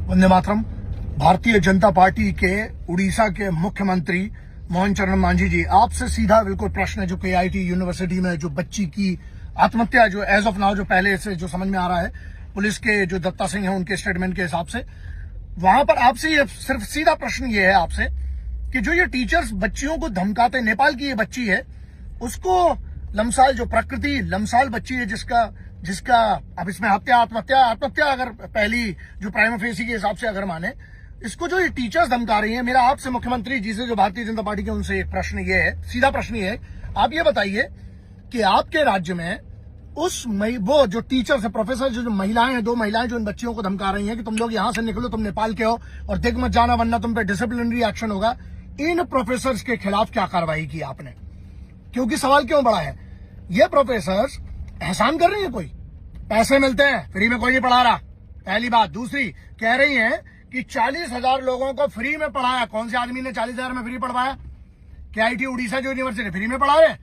Vande Mataram. Bharatiya Janata party के उड़ीसा के मुख्यमंत्री मोहन चरण मांझी जी, आपसे सीधा बिल्कुल प्रश्न है। जो केआईटी यूनिवर्सिटी में जो बच्ची की आत्महत्या, जो एज ऑफ नाउ जो पहले से जो समझ में आ रहा है, पुलिस के जो दत्ता सिंह है उनके स्टेटमेंट के हिसाब से, वहां पर आपसे ये सिर्फ सीधा प्रश्न ये है आपसे कि जो ये टीचर्स बच्चियों को धमकाते, नेपाल की ये बच्ची है, उसको लमसाल जो प्रकृति लमसाल बच्ची है जिसका अब इसमें आत्महत्या अगर पहली जो प्राइमा फेसी के हिसाब से अगर माने, इसको जो ये टीचर्स धमका रही है, मेरा आपसे मुख्यमंत्री जी से जो भारतीय जनता पार्टी के उनसे एक प्रश्न ये है, सीधा प्रश्न ये है, आप ये बताइए कि आपके राज्य में वो जो टीचर्स है, प्रोफेसर, जो महिलाएं हैं, 2 महिलाएं जो इन बच्चियों को धमका रही हैं कि तुम लोग यहां से निकलो, तुम नेपाल के हो और दिख मत जाना वरना तुम पे डिसिप्लिनरी एक्शन होगा, इन प्रोफेसर्स के खिलाफ क्या कार्रवाई की आपने? क्योंकि सवाल क्यों बड़ा है, ये प्रोफेसर्स एहसान कर रही है, कोई पैसे मिलते हैं, फ्री में कोई नहीं पढ़ा रहा, पहली बात। दूसरी, कह रही है कि 40,000 लोगों को फ्री में पढ़ाया। कौन से आदमी ने 40,000 में फ्री पढ़वाया? केआईटी उड़ीसा जो यूनिवर्सिटी फ्री में पढ़ा रहे।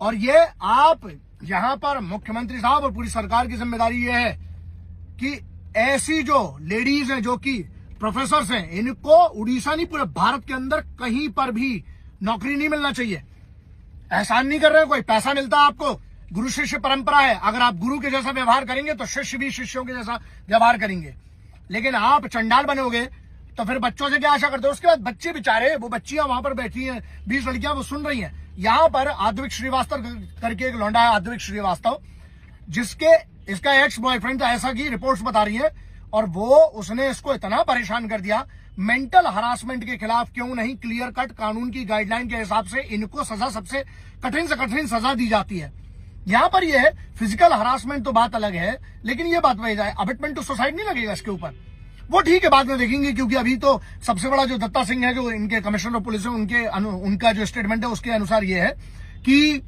और ये आप यहां पर मुख्यमंत्री साहब और पूरी सरकार की जिम्मेदारी ये है कि ऐसी जो लेडीज हैं, जो कि प्रोफेसर्स हैं, इनको उड़ीसा नहीं पूरे भारत के अंदर कहीं पर भी नौकरी नहीं मिलना चाहिए। एहसान नहीं कर रहे हैं, कोई पैसा मिलता है आपको। गुरु शिष्य परंपरा है, अगर आप गुरु के जैसा व्यवहार करेंगे तो शिष्य भी शिष्यों के जैसा व्यवहार करेंगे। लेकिन आप चंडाल बनोगे तो फिर बच्चों से क्या आशा करते हो? उसके बाद बच्चे बेचारे, वो बच्चियां वहां पर बैठी हैं, 20 लड़कियां, वो सुन रही हैं। यहां पर आद्विक श्रीवास्तव करके एक लौंडा है, आद्विक श्रीवास्तव, इसका एक्स बॉयफ्रेंड था, ऐसा की रिपोर्ट्स बता रही है। और उसने इसको इतना परेशान कर दिया, मेंटल हरासमेंट के खिलाफ क्यों नहीं क्लियर कट कानून की गाइडलाइन के हिसाब से इनको सजा, सबसे कठिन से कठिन सजा दी जाती है। यहां पर यह है फिजिकल हरासमेंट तो बात अलग है, लेकिन यह बात वही जाए, अबिटमेंट टू सुसाइड नहीं लगेगा इसके ऊपर। वो ठीक है, बाद में देखेंगे, क्योंकि अभी तो सबसे बड़ा जो दत्ता सिंह है, जो इनके कमिश्नर ऑफ पुलिस है, उनका जो स्टेटमेंट है उसके अनुसार ये है कि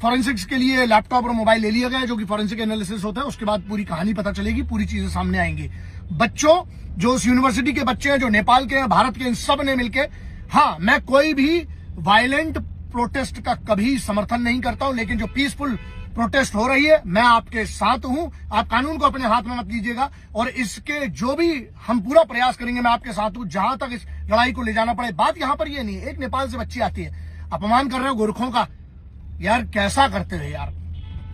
फॉरेंसिक्स के लिए लैपटॉप और मोबाइल ले लिया गया है, जो कि फॉरेंसिक एनालिसिस होता है, उसके बाद पूरी कहानी पता चलेगी, पूरी चीजें सामने आएंगी। बच्चों, जो उस यूनिवर्सिटी के बच्चे हैं, जो नेपाल के हैं, भारत के, इन सब ने मिलकर, हाँ, मैं कोई भी वायलेंट प्रोटेस्ट का कभी समर्थन नहीं करता हूं, लेकिन जो पीसफुल प्रोटेस्ट हो रही है, मैं आपके साथ हूं। आप कानून को अपने हाथ में मत लीजिएगा, और इसके जो भी हम पूरा प्रयास करेंगे, मैं आपके साथ हूं, जहां तक इस लड़ाई को ले जाना पड़े। बात यहां पर ये नहीं है, एक नेपाल से बच्ची आती है, अपमान कर रहे हो गोरखों का, यार कैसा करते हो यार?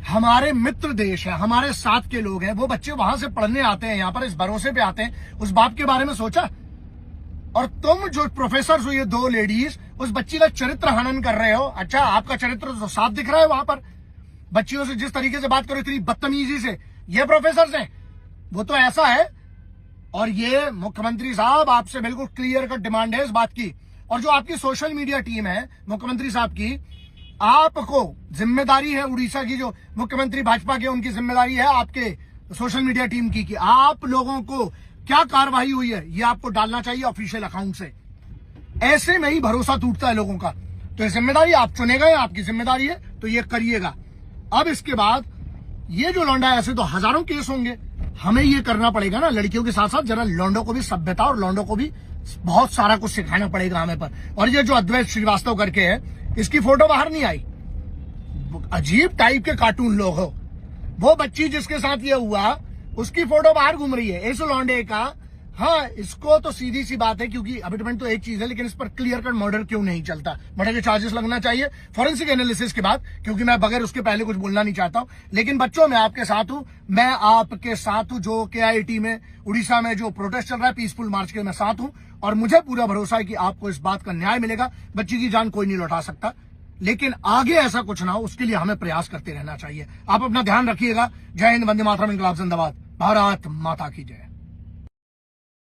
हमारे मित्र देश है, हमारे साथ के लोग हैं, वो बच्चे वहां से पढ़ने आते हैं, यहां पर इस भरोसे पे आते हैं। उस बाप के बारे में सोचा? और तुम जो प्रोफेसर हो, ये 2 लेडीज, उस बच्ची का चरित्र हनन कर रहे हो। अच्छा, आपका चरित्र तो साफ दिख रहा है वहां पर, बच्चियों से जिस तरीके से बात करो, इतनी बदतमीजी से, ये प्रोफेसर हैं, वो तो ऐसा है। और ये मुख्यमंत्री साहब, आपसे बिल्कुल क्लियर कट डिमांड है इस बात की। और जो आपकी सोशल मीडिया टीम है मुख्यमंत्री साहब की, आपको जिम्मेदारी है, उड़ीसा की जो मुख्यमंत्री भाजपा के, उनकी जिम्मेदारी है आपके सोशल मीडिया टीम की कि आप लोगों को क्या कार्रवाई हुई है, ये आपको डालना चाहिए ऑफिशियल अकाउंट से। ऐसे में ही भरोसा टूटता है लोगों का। तो ये जिम्मेदारी आप चुने गए, आपकी जिम्मेदारी है, तो ये करिएगा। अब इसके बाद ये जो लौंडा, ऐसे तो हजारों केस होंगे, हमें ये करना पड़ेगा ना, लड़कियों के साथ साथ जरा लौंडों को भी सभ्यता और लौंडों को भी बहुत सारा कुछ सिखाना पड़ेगा हमें पर। और ये जो अद्वैत श्रीवास्तव करके है, इसकी फोटो बाहर नहीं आई, अजीब टाइप के कार्टून लोग हो। वो बच्ची जिसके साथ ये हुआ, उसकी फोटो बाहर घूम रही है, इस लौंडे का। हाँ, इसको तो सीधी सी बात है, क्योंकि अबिटमेंट तो एक चीज है, लेकिन इस पर क्लियर कट मर्डर क्यों नहीं चलता? मर्डर के चार्जेस लगना चाहिए फॉरेंसिक एनालिसिस के बाद, क्योंकि मैं बगैर उसके पहले कुछ बोलना नहीं चाहता हूं। लेकिन बच्चों, मैं आपके साथ हूं, मैं आपके साथ हूं। जो केआईटी में उड़ीसा में जो प्रोटेस्ट चल रहा है, पीसफुल मार्च के, मैं साथ हूं। और मुझे पूरा भरोसा है कि आपको इस बात का न्याय मिलेगा। बच्ची की जान कोई नहीं लौटा सकता, लेकिन आगे ऐसा कुछ ना हो, उसके लिए हमें प्रयास करते रहना चाहिए। आप अपना ध्यान रखिएगा। जय हिंद, वंदे मातरम, इंकलाब जिंदाबाद, भारत माता की जय।